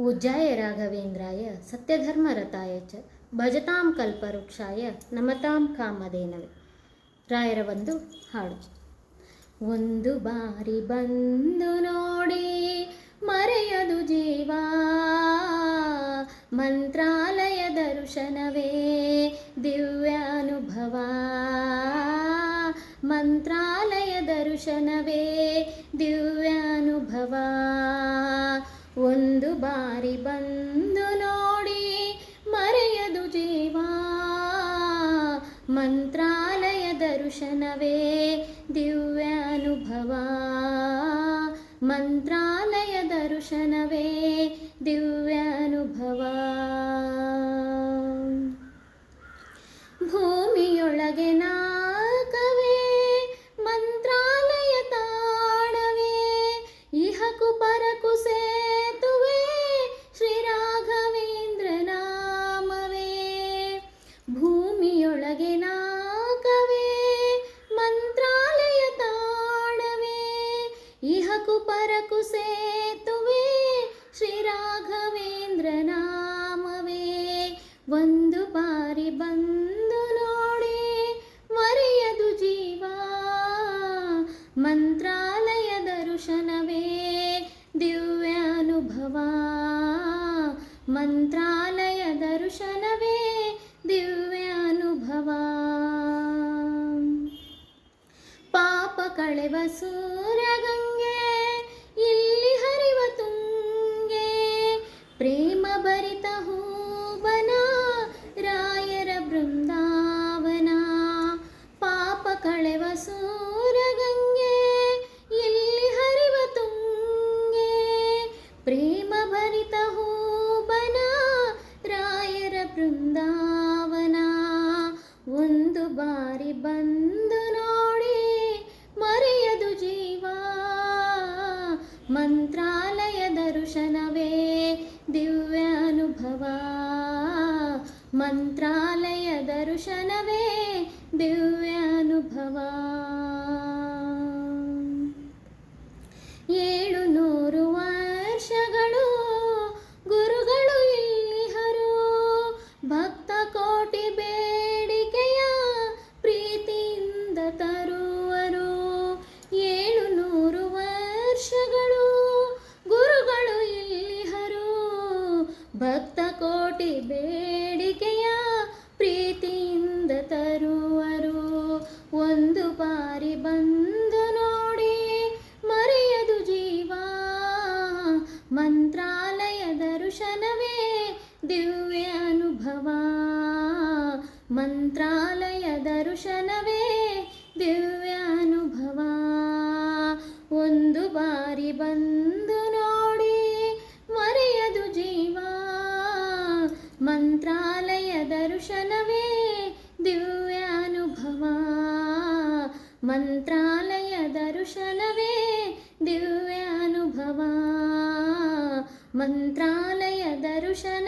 पूज्याय राघवेन्द्राय सत्यधर्मरताय च ಭಜತಾಂ ಕಲ್ಪವೃಕ್ಷಾಯ ನಮತಾಂ ಕಾಮಧೇನವೇ. ರಾಯರ ಒಂದು ಹಾಡು. ಒಂದು ಬಾರಿ ಬಂದು ನೋಡಿ ಮರೆಯದು ಜೀವ, ಮಂತ್ರಾಲಯ ದರ್ಶನವೇ ದಿವ್ಯಾನುಭವ, ಮಂತ್ರಾಲಯ ದರ್ಶನವೇ ದಿವ್ಯಾನುಭವ. ಒಂದು ಬಾರಿ ಬಂದು ನೋಡಿ ಮರೆಯದು ಜೀವ, ಮಂತ್ರಾಲಯ ದರ್ಶನವೇ ದಿವ್ಯಾನುಭವ, ಮಂತ್ರಾಲಯ ದರ್ಶನವೇ ದಿವ್ಯಾನುಭವ. ಭೂಮಿಯೊಳಗೆ ನಾಲ್ಕವೇ ಮಂತ್ರಾಲಯ ತಾಣವೇ, ಇಹಕು ಪರಕು ಸೇತುವೆ ಶ್ರೀ ರಾಘವೇಂದ್ರ ನಾಮವೇ. ಭೂಮಿಯೊಳಗೆ ನಾಲ್ಕವೇ ಮಂತ್ರಾಲಯ ತಾಣವೇ, ಇಹಕು ಪರಕು ಸೇತುವೆ ಶ್ರೀ ರಾಘವೇಂದ್ರ ನಾಮವೇ. ಒಂದು ಬಾರಿ ಬಂದು ನೋಡಿ ಮರೆಯದು ಜೀವ, ಮಂತ್ರಾಲಯ ದರ್ಶನವೇ ದಿವ್ಯಾನುಭವ, ಮಂತ್ರಾಲಯ ದರ್ಶನವೇ ದಿವ್ಯಾನುಭವ. ಪಾಪ ಕಳೆವ ಸೂರ್ಯಗಂಗೆ ಇಲ್ಲಿ ಹರಿವ ತುಂಗೆ, ಪ್ರೇಮ ಭರಿತ ಹೂವನ ರಾಯರ ಬೃಂದಾವನ. ಪಾಪ ಕಳೆವ ಸೂರ್ಯಗಂಗೆ ಇಲ್ಲಿ ಹರಿವ ತುಂಗೆ, ಪ್ರೇಮ ಭರಿತ ಹೂವನ ರಾಯರ ಬೃಂದಾವನ. ಒಂದು ಬಾರಿ ಬಂದು ನೋಡಿ ಮರೆಯದು ಜೀವ, ಮಂತ್ರಾಲಯ ದರ್ಶನವೇ ದಿವ್ಯಾನುಭವ, ಮಂತ್ರಾಲಯ ದರ್ಶನವೇ ದಿವ್ಯಾನುಭವ. 700 ವರ್ಷಗಳು ಗುರುಗಳು ಇಲ್ಲಿಹರು, ಭಕ್ತ ಕೋಟಿ ಬೇಡಿಕೆಯ ಪ್ರೀತಿಯಿಂದ ತರುವರು. 700 ವರ್ಷಗಳು ಗುರುಗಳು ಇಲ್ಲಿಹರು, ಭಕ್ತ ಕೋಟಿ ಬೇಡಿಕೆಯ ಪ್ರೀತಿಯಿಂದ ತರುವರು. ಒಂದು ಬಾರಿ ಬಂದು ನೋಡಿ ಮರೆಯದು ಜೀವ, ಮಂತ್ರಾಲಯ ದರ್ಶನವೇ ದಿವ್ಯಾನುಭವ, ಮಂತ್ರಾಲಯ ದರ್ಶನವೇ ದಿವ್ಯಾನುಭವ. ಒಂದು ಬಾರಿ ಬಂದು ನೋಡಿ ಮರೆಯದು ಜೀವ, ಮಂತ್ರಾಲಯ ದರ್ಶನವೇ ದಿವ್ಯಾನುಭವ, ಮಂತ್ರಾಲಯ ದರ್ಶನವೇ ದಿವ್ಯಾನುಭವ, ಮಂತ್ರಾಲಯ ದರ್ಶನ